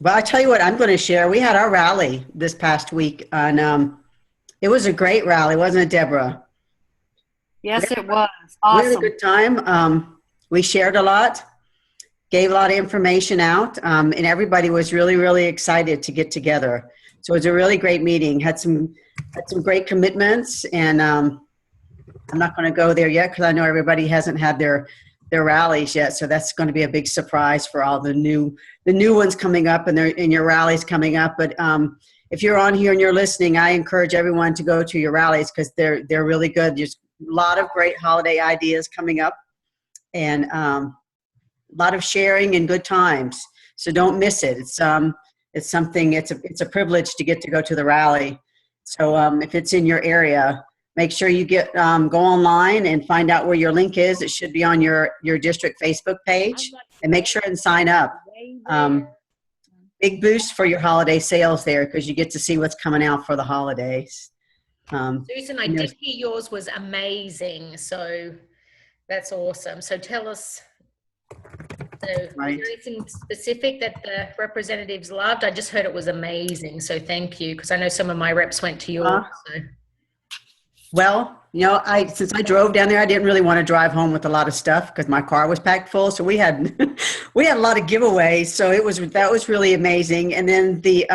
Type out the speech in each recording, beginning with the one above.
Well, I tell you what, I'm going to share. We had our rally this past week, and it was a great rally, wasn't it, Deborah? We Yes, had, it was we had a awesome. good time. We shared a lot, gave a lot of information out, and everybody was really, really excited to get together. So it was a really great meeting. Had some great commitments, and I'm not going to go there yet because I know everybody hasn't had their rallies yet. So that's going to be a big surprise for all the new ones coming up and your rallies coming up. But if you're on here and you're listening, I encourage everyone to go to your rallies because they're really good. There's a lot of great holiday ideas coming up, and a lot of sharing and good times. So don't miss it. It's something. It's a privilege to get to go to the rally. So if it's in your area, make sure you go online and find out where your link is. It should be on your district Facebook page, and make sure and sign up. Um, Big boost for your holiday sales there because you get to see what's coming out for the holidays. Susan, I and did there's- hear yours was amazing. So that's awesome. So tell us, so was there right. anything specific that the representatives loved? I just heard it was amazing. So thank you. Because I know some of my reps went to yours. So. Well, since I drove down there, I didn't really want to drive home with a lot of stuff because my car was packed full. So we had we had a lot of giveaways. So that was really amazing. And then the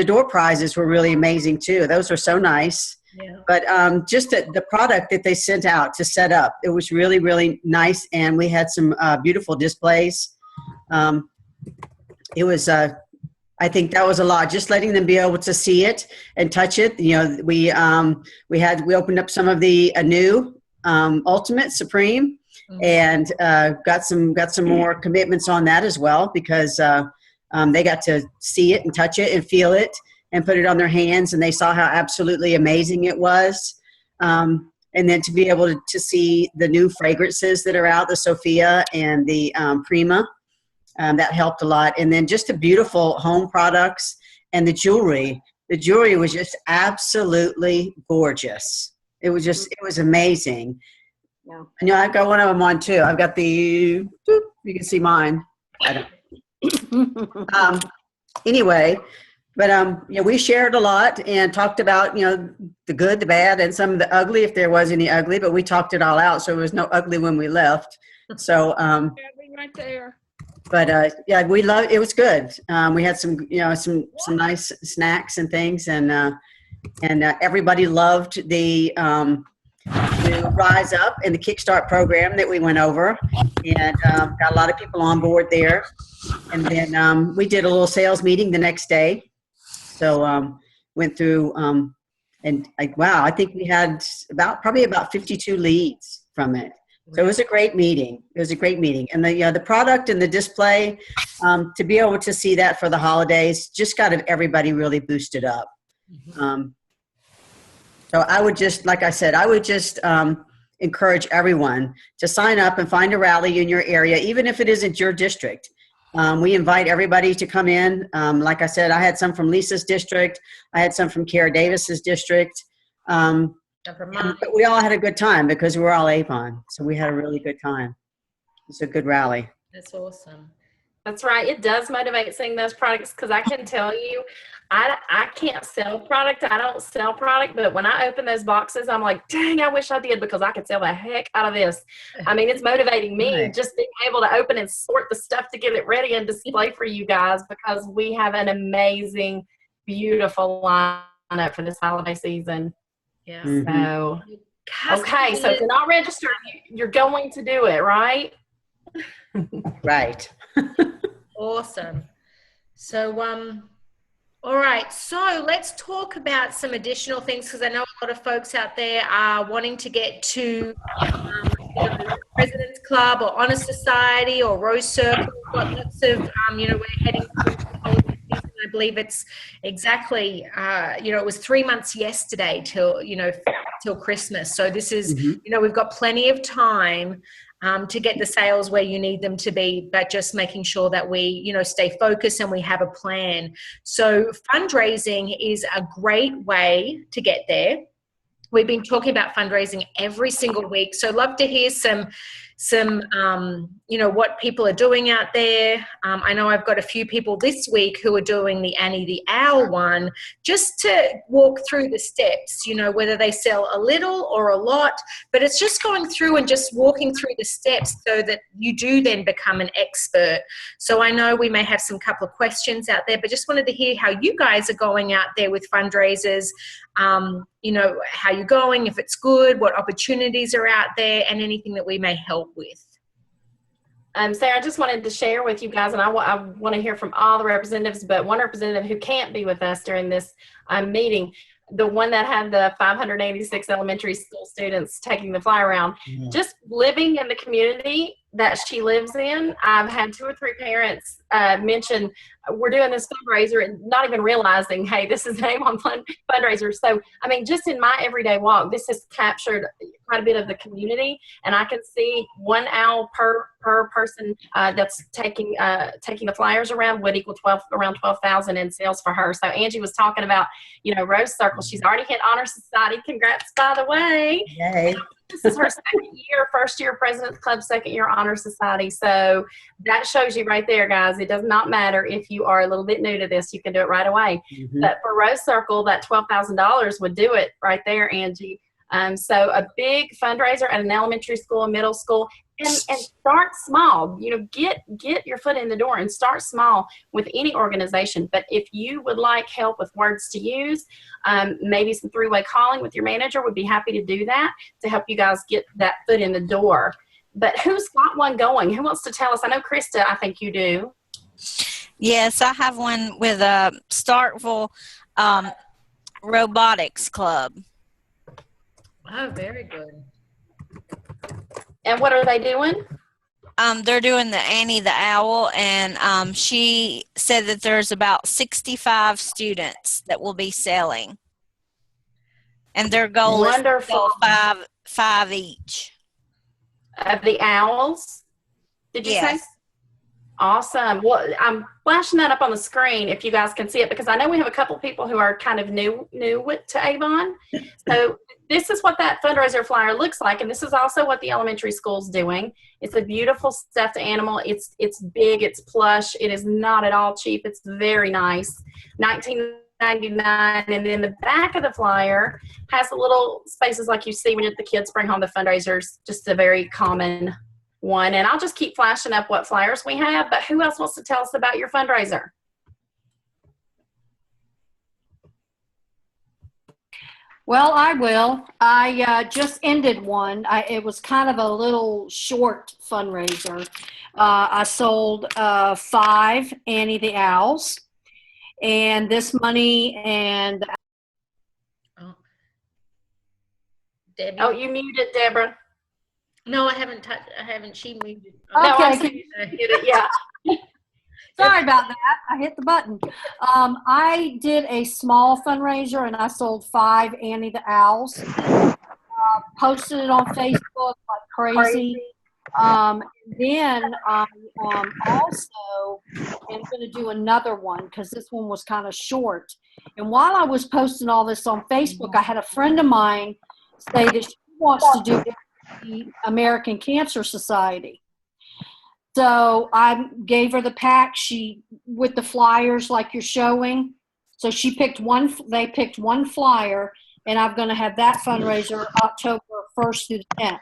door prizes were really amazing too. Those were so nice. Yeah. But just the product that they sent out to set up, it was really, really nice. And we had some beautiful displays. It was I think that was a lot. Just letting them be able to see it and touch it. We opened up some of the new Ultimate Supreme, and got some more commitments on that as well because they got to see it and touch it and feel it and put it on their hands, and they saw how absolutely amazing it was. And then to be able to see the new fragrances that are out, the Sophia and the Prima. That helped a lot. And then just the beautiful home products and the jewelry. The jewelry was just absolutely gorgeous. It was amazing. Yeah. I've got one of them on too. I've got you can see mine. I don't. Anyway, but we shared a lot and talked about, the good, the bad, and some of the ugly, if there was any ugly, but we talked it all out. So there was no ugly when we left. So, Right there. but it was good. We had some nice snacks and things, and everybody loved the Rise Up and the Kickstart program that we went over, and got a lot of people on board there. And then we did a little sales meeting the next day. So went through and I think we had probably about 52 leads from it. So it was a great meeting. It was a great meeting. And the product and the display, to be able to see that for the holidays just got everybody really boosted up. So I would just, like I said, encourage everyone to sign up and find a rally in your area, even if it isn't your district. We invite everybody to come in. Like I said, I had some from Lisa's district. I had some from Kara Davis's district. But we all had a good time because we were all Avon. So we had a really good time. It's a good rally. That's awesome. That's right. It does motivate seeing those products because I can tell you, I can't sell product. I don't sell product, but when I open those boxes, I'm like, dang, I wish I did because I could sell the heck out of this. I mean, it's motivating me Right. just being able to open and sort the stuff to get it ready and display for you guys because we have an amazing, beautiful lineup for this holiday season. Yeah. So, okay. So if you're not registered, you're going to do it, right? Right. Awesome. So, all right. So let's talk about some additional things because I know a lot of folks out there are wanting to get to President's Club or Honor Society or Rose Circle. We've got lots of, we're heading towards the holiday season. I believe it's exactly, it was 3 months yesterday till Christmas. So this is, we've got plenty of time to get the sales where you need them to be, but just making sure that we, stay focused and we have a plan. So fundraising is a great way to get there. We've been talking about fundraising every single week. So love to hear some some, what people are doing out there. I know I've got a few people this week who are doing the Annie the Owl one, just to walk through the steps, whether they sell a little or a lot, but it's just going through and just walking through the steps so that you do then become an expert. So I know we may have some couple of questions out there, but just wanted to hear how you guys are going out there with fundraisers, how you're going, if it's good, what opportunities are out there, and anything that we may help with. Sarah, I just wanted to share with you guys, and I want to hear from all the representatives, but one representative who can't be with us during this meeting, the one that had the 586 elementary school students taking the fly around, just living in the community that she lives in. I've had 2 or 3 parents mention we're doing this fundraiser and not even realizing, hey, this is the name on fundraiser. So, I mean, just in my everyday walk, this has captured quite a bit of the community, and I can see 1 owl per person that's taking the flyers around would equal around 12,000 in sales for her. So Angie was talking about, Rose Circle. She's already hit Honor Society. Congrats, by the way. Yay. This is her first year President's Club, second year Honor Society. So that shows you right there, guys. It does not matter if you are a little bit new to this. You can do it right away. But for Rose Circle, that $12,000 would do it right there, Angie. So a big fundraiser at an elementary school, a middle school, and start small. Get your foot in the door and start small with any organization. But if you would like help with words to use, maybe some 3-way calling with your manager, would be happy to do that to help you guys get that foot in the door. But who's got one going? Who wants to tell us? I know Krista, I think you do. Yes, I have one with Starkville Robotics Club. Oh, very good. And what are they doing? They're doing the Annie the Owl, and she said that there's about 65 students that will be selling. And their goal is to sell five each. Of the owls? Did you Yes. say? Awesome. Well, I'm flashing that up on the screen if you guys can see it, because I know we have a couple people who are kind of new to Avon. So this is what that fundraiser flyer looks like, and this is also what the elementary school's doing. It's a beautiful stuffed animal. It's big, it's plush. It is not at all cheap. It's very nice. $19.99, and then the back of the flyer has the little spaces like you see when the kids bring home the fundraisers, just a very common one. And I'll just keep flashing up what flyers we have, but who else wants to tell us about your fundraiser? Well, I will. I just ended one. It was kind of a little short fundraiser. I sold 5 Annie the Owls, and this money and Debbie? Oh, you muted, Deborah. No, I haven't touched. I haven't. She muted. No, I'm okay. saying you did it, yeah. Sorry about that. I hit the button. I did a small fundraiser and I sold 5 Annie the Owls. Posted it on Facebook like crazy. Then I also am going to do another one because this one was kind of short. And while I was posting all this on Facebook, I had a friend of mine say that she wants to do the American Cancer Society. So I gave her the pack with the flyers like you're showing. So they picked one flyer, and I'm going to have that fundraiser October 1st through the 10th.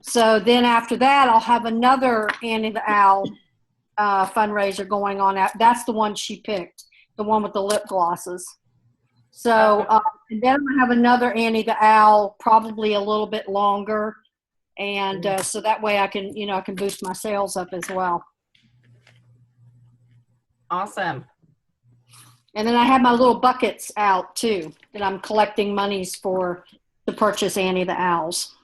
So then after that, I'll have another Annie the Owl fundraiser going on. That's the one she picked, the one with the lip glosses. So and then I'll have another Annie the Owl, probably a little bit longer. And so that way I can boost my sales up as well. Awesome. And then I have my little buckets out too that I'm collecting monies for to purchase Annie the Owls.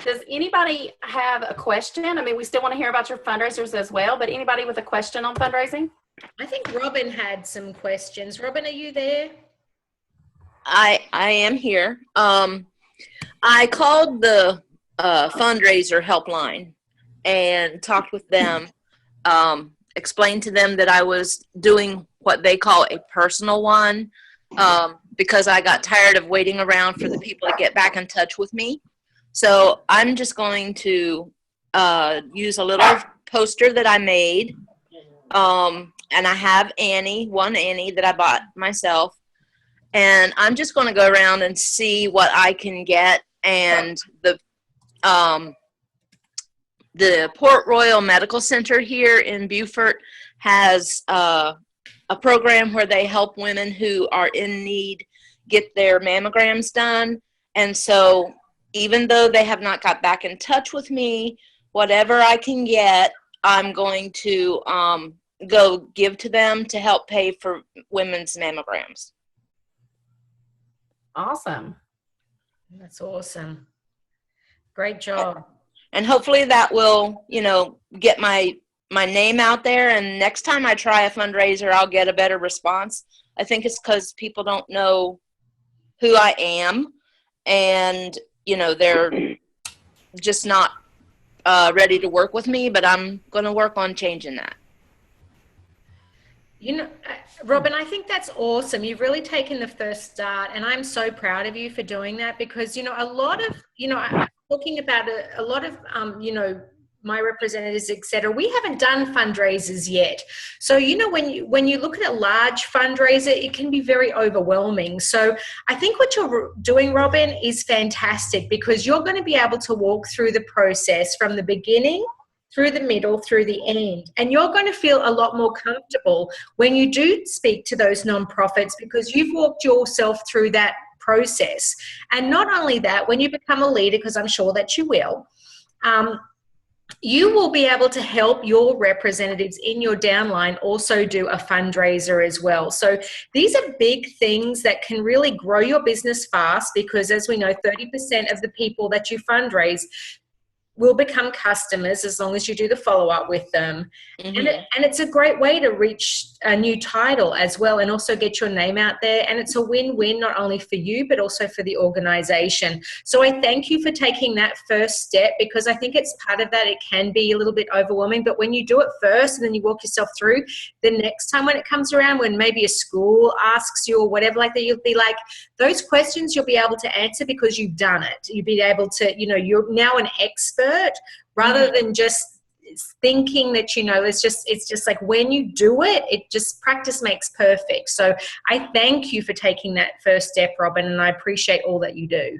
Does anybody have a question? I mean, we still want to hear about your fundraisers as well, but anybody with a question on fundraising? I think Robin had some questions. Robin, are you there? I am here. I called the fundraiser helpline and talked with them, explained to them that I was doing what they call a personal one, because I got tired of waiting around for the people to get back in touch with me. So I'm just going to use a little poster that I made. And I have one Annie that I bought myself. And I'm just going to go around and see what I can get. And the Port Royal Medical Center here in Beaufort has a program where they help women who are in need get their mammograms done. And so even though they have not got back in touch with me, whatever I can get, I'm going to go give to them to help pay for women's mammograms. Awesome. That's awesome. Great job. And hopefully that will, get my name out there. And next time I try a fundraiser, I'll get a better response. I think it's because people don't know who I am, and they're just not ready to work with me. But I'm going to work on changing that. Robin, I think that's awesome. You've really taken the first start, and I'm so proud of you for doing that, because, a lot of, I'm talking about a lot of, my representatives, et cetera, we haven't done fundraisers yet. So, when you look at a large fundraiser, it can be very overwhelming. So I think what you're doing, Robin, is fantastic, because you're going to be able to walk through the process from the beginning through the middle, through the end. And you're going to feel a lot more comfortable when you do speak to those nonprofits, because you've walked yourself through that process. And not only that, when you become a leader, because I'm sure that you will, you will be able to help your representatives in your downline also do a fundraiser as well. So these are big things that can really grow your business fast, because as we know, 30% of the people that you fundraise will become customers as long as you do the follow-up with them. Mm-hmm. And it's a great way to reach a new title as well, and also get your name out there. And it's a win-win, not only for you, but also for the organization. So I thank you for taking that first step, because I think it's part of that. It can be a little bit overwhelming, but when you do it first and then you walk yourself through, the next time when it comes around, when maybe a school asks you or whatever like that, you'll be like, those questions you'll be able to answer because you've done it. You'll be able to, you're now an expert, rather mm-hmm. than just thinking that, it's just like when you do it, it just practice makes perfect. So I thank you for taking that first step, Robin, and I appreciate all that you do.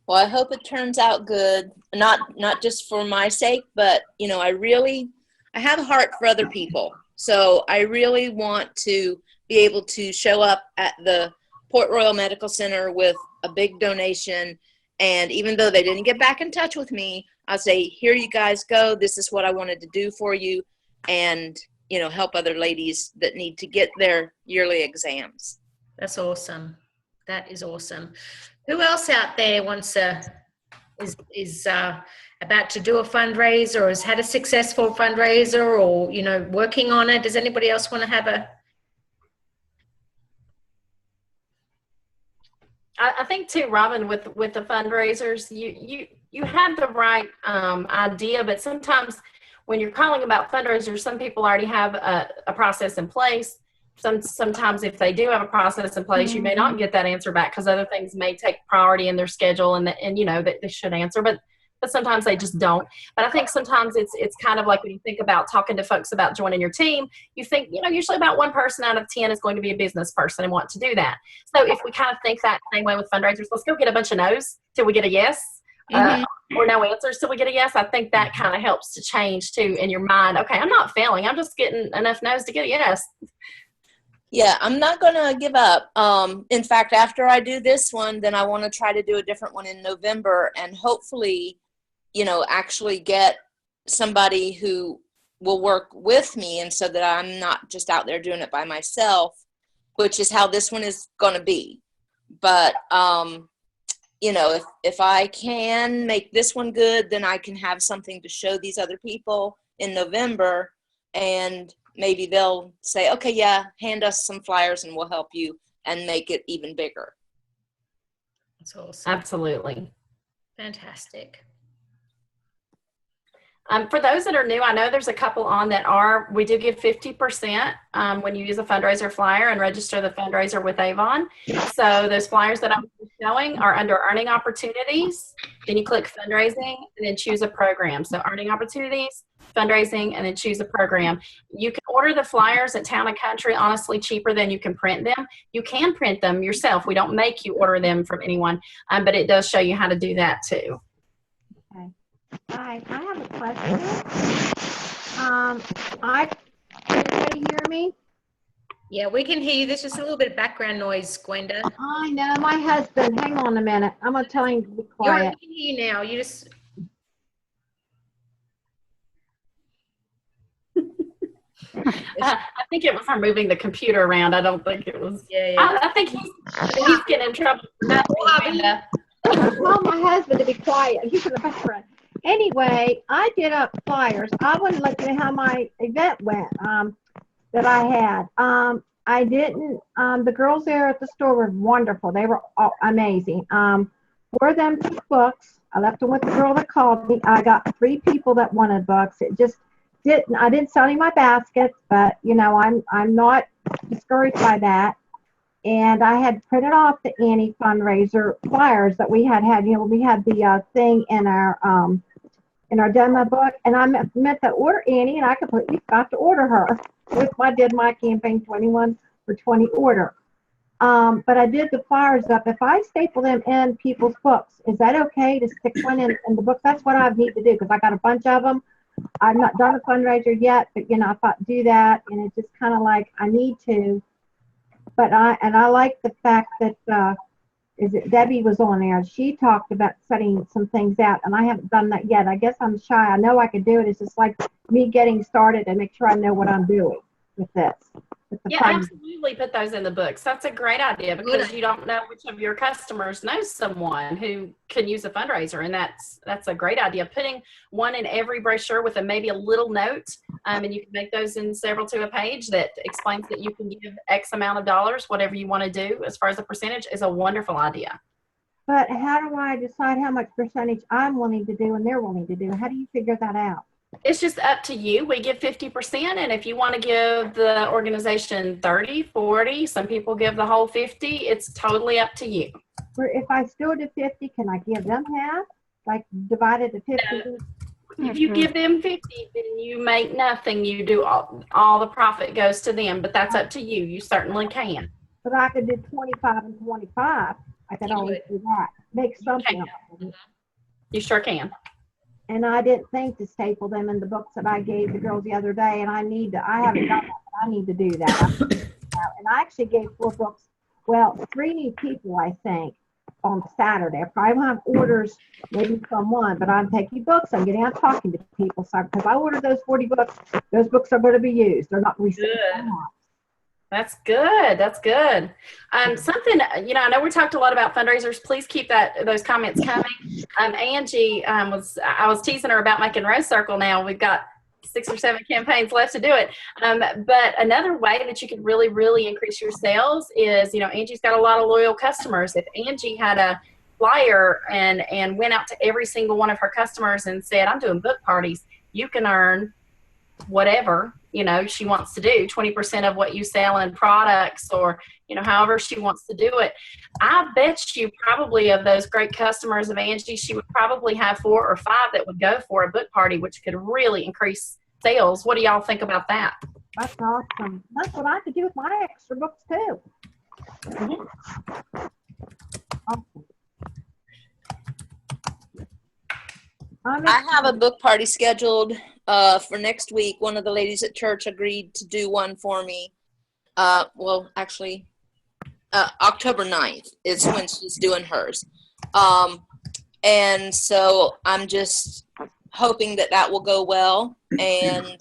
Well, I hope it turns out good, not just for my sake, but, I have a heart for other people. So I really want to be able to show up at the Port Royal Medical Center with a big donation. And even though they didn't get back in touch with me, I'll say, here you guys go. This is what I wanted to do for you, and, help other ladies that need to get their yearly exams. That's awesome. That is awesome. Who else out there is about to do a fundraiser, or has had a successful fundraiser, or, working on it? Does anybody else want to have a... I think too, Robin, with the fundraisers, you have the right idea, but sometimes when you're calling about fundraisers, some people already have a process in place. Sometimes if they do have a process in place, you may not get that answer back because other things may take priority in their schedule, and that they should answer, but sometimes they just don't. But I think sometimes it's kind of like when you think about talking to folks about joining your team, you think, usually about 1 person out of 10 is going to be a business person and want to do that. So if we kind of think that same way with fundraisers, let's go get a bunch of no's till we get a yes, or no answers till we get a yes. I think that kind of helps to change too in your mind. Okay, I'm not failing. I'm just getting enough no's to get a yes. Yeah, I'm not going to give up. In fact, after I do this one, then I want to try to do a different one in November, and hopefully, actually get somebody who will work with me, and so that I'm not just out there doing it by myself, which is how this one is going to be. But, if I can make this one good, then I can have something to show these other people in November, and maybe they'll say, okay, yeah, hand us some flyers and we'll help you and make it even bigger. That's awesome. Absolutely. Fantastic. For those that are new, I know there's a couple on that we do give 50% when you use a fundraiser flyer and register the fundraiser with Avon. So those flyers that I'm showing are under earning opportunities. Then you click fundraising and then choose a program. So earning opportunities, fundraising, and then choose a program. You can order the flyers at Town & Country, honestly, cheaper than you can print them. You can print them yourself. We don't make you order them from anyone, but it does show you how to do that too. Okay. Hi, I have a question. Can anybody hear me? Yeah, we can hear you. There's just a little bit of background noise, Gwenda. I know, my husband, hang on a minute. I'm going to tell him to be We quiet. can hear you now. You just. I think it was her moving the computer around. I don't think it was. Yeah. I think he's getting in trouble. I told my husband to be quiet. He's in the background. Anyway, I did up flyers. I want to let you know how my event went that I had. I didn't, the girls there at the store were wonderful. They were amazing. 4 of them took books. I left them with the girl that called me. I got 3 people that wanted books. It just I didn't sell any of my baskets, but you know, I'm not discouraged by that. And I had printed off the Annie fundraiser flyers that we had. You know, we had the thing in our demo book, and I meant to order Annie, and I completely forgot to order her. I did my campaign 21 for 20 order. But I did the flyers up. If I staple them in people's books, is that okay to stick one in the book? That's what I need to do because I got a bunch of them. I've not done a fundraiser yet, but you know, I thought do that, and it's just kind of like I need to. But I like the fact that Debbie was on there. She talked about setting some things out, and I haven't done that yet. I guess I'm shy. I know I could do it. It's just like me getting started and make sure I know what I'm doing with this. Yeah, absolutely put those in the books. That's a great idea because you don't know which of your customers knows someone who can use a fundraiser, and that's a great idea. Putting one in every brochure with maybe a little note, and you can make those in several to a page that explains that you can give X amount of dollars, whatever you want to do as far as a percentage, is a wonderful idea. But how do I decide how much percentage I'm willing to do and they're willing to do? How do you figure that out? It's just up to you. We give 50%, and if you want to give the organization 30, 40, some people give the whole 50, it's totally up to you. If I still do 50, can I give them half? Like divided to 50? No. If you give them 50, then you make nothing. You do all the profit goes to them, but that's up to you. You certainly can. But I could do 25 and 25. I could always do that. Make something up. You sure can. And I didn't think to staple them in the books that I gave the girls the other day, and I haven't done that, but I need to do that. And I actually gave 4 books, 3 new people, I think, on Saturday. I probably won't have orders maybe from one, but I'm taking books. I'm getting out talking to people. So because I ordered those 40 books, those books are going to be used. They're not going to be sitting. That's good. That's good. Something, you know, I know we talked a lot about fundraisers. Please keep those comments coming. Angie I was teasing her about making Rose Circle now. We've got 6 or 7 campaigns left to do it. But another way that you could really, really increase your sales is, you know, Angie's got a lot of loyal customers. If Angie had a flyer and went out to every single one of her customers and said, I'm doing book parties, you can earn whatever, you know, she wants to do, 20% of what you sell in products, or, you know, however she wants to do it. I bet you probably of those great customers of Angie, she would probably have 4 or 5 that would go for a book party, which could really increase sales. What do y'all think about that? That's awesome. That's what I could do with my extra books too. Mm-hmm. Awesome. I have a book party scheduled for next week. One of the ladies at church agreed to do one for me. Actually, October 9th is when she's doing hers. And so I'm just hoping that will go well. And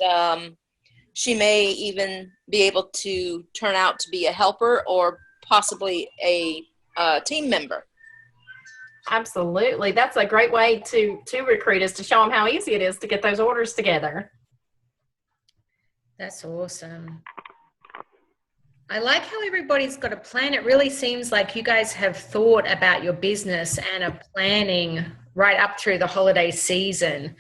she may even be able to turn out to be a helper or possibly a team member. Absolutely. That's a great way to recruit, is to show them how easy it is to get those orders together. That's awesome. I like how everybody's got a plan. It really seems like you guys have thought about your business and are planning right up through the holiday season.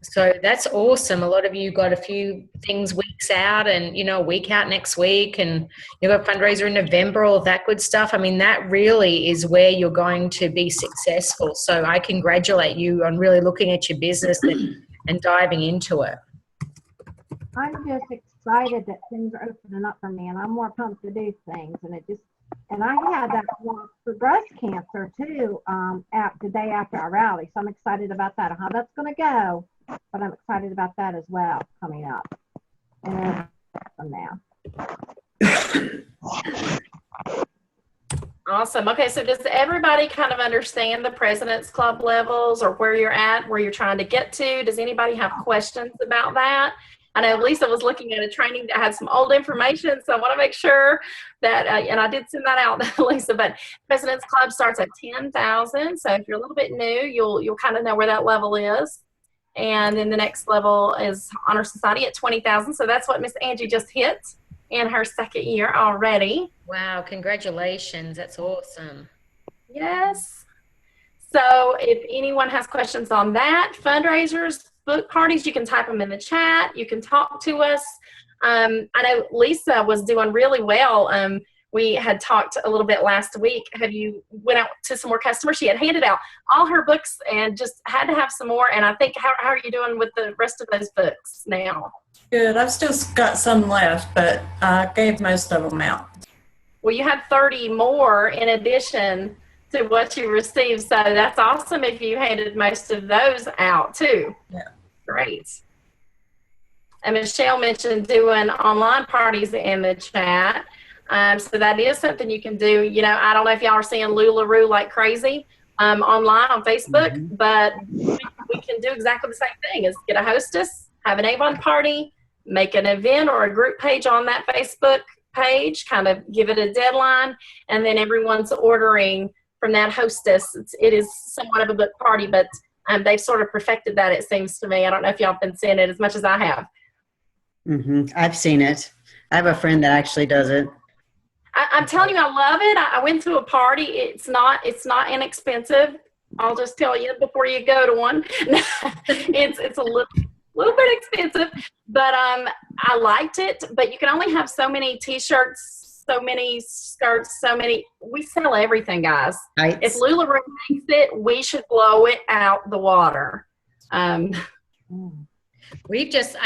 So that's awesome. A lot of you got a few things weeks out and, a week out next week, and you've got a fundraiser in November, all of that good stuff. I mean, that really is where you're going to be successful. So I congratulate you on really looking at your business and diving into it. I'm just excited that things are opening up for me, and I'm more pumped to do things. And I had that walk for breast cancer too, the day after our rally. So I'm excited about that and how that's going to go. But I'm excited about that as well coming up. And from now. Awesome. Okay, so does everybody kind of understand the President's Club levels or where you're at, where you're trying to get to? Does anybody have questions about that? I know Lisa was looking at a training that had some old information, so I want to make sure that, and I did send that out, Lisa, but President's Club starts at 10,000. So if you're a little bit new, you'll kind of know where that level is. And then the next level is Honor Society at 20,000. So that's what Miss Angie just hit in her second year already. Wow, congratulations. That's awesome. Yes. So if anyone has questions on that, fundraisers, book parties, you can type them in the chat. You can talk to us. I know Lisa was doing really well. We had talked a little bit last week. Have you went out to some more customers? She had handed out all her books and just had to have some more. And I think, how are you doing with the rest of those books now? Good. I've still got some left, but I gave most of them out. Well, you had 30 more in addition to what you received. So that's awesome if you handed most of those out too. Yeah. Great. And Michelle mentioned doing online parties in the chat. So that is something you can do. I don't know if y'all are seeing LuLaRoo like crazy online on Facebook, but we can do exactly the same thing: is get a hostess, have an Avon party, make an event or a group page on that Facebook page, kind of give it a deadline, and then everyone's ordering from that hostess. It is somewhat of a book party, but they've sort of perfected that, it seems to me. I don't know if y'all have been seeing it as much as I have. I've seen it. I have a friend that actually does it. I'm telling you, I love it. I went to a party. It's not inexpensive. I'll just tell you before you go to one. It's a little bit expensive, but I liked it. But you can only have so many T-shirts, so many skirts, we sell everything, guys. Right. If LuLaRoo makes it, we should blow it out the water. I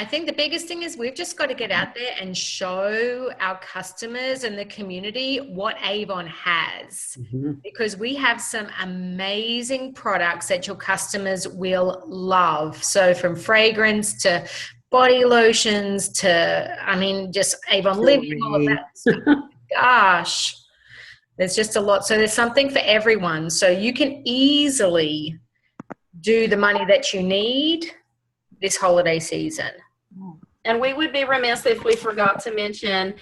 think the biggest thing is we've just got to get out there and show our customers and the community what Avon has, because we have some amazing products that your customers will love. So from fragrance to body lotions to, just Avon Living, all of that stuff. Gosh, there's just a lot. So there's something for everyone. So you can easily do the money that you need this holiday season. And we would be remiss if we forgot to mention,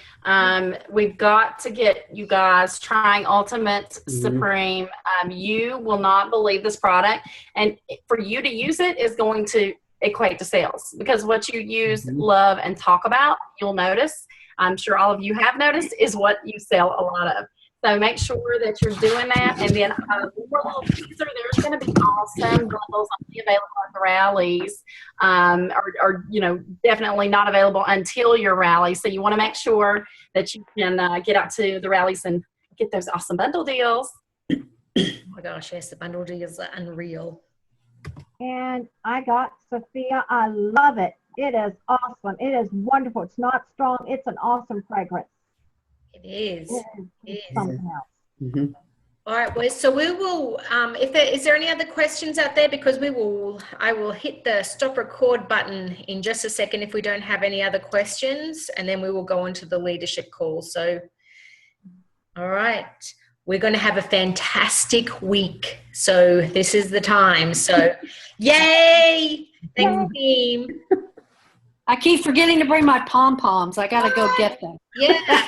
we've got to get you guys trying Ultimate Supreme. You will not believe this product. And for you to use it is going to equate to sales, because what you use, love, and talk about, you'll notice, I'm sure all of you have noticed, is what you sell a lot of. So make sure that you're doing that. And then one more little teaser, there's going to be awesome bundles only available at the rallies, or definitely not available until your rally. So you want to make sure that you can get out to the rallies and get those awesome bundle deals. Oh my gosh, yes, the bundle deals are unreal. And I got Sophia. I love it. It is awesome. It is wonderful. It's not strong. It's an awesome fragrance. It is. It is something else. All right, well, so we will, is there any other questions out there? Because I will hit the stop record button in just a second if we don't have any other questions, and then we will go on to the leadership call. So, all right, we're going to have a fantastic week. So this is the time. So yay! Thanks, team. I keep forgetting to bring my pom-poms. I got to go get them. Yeah.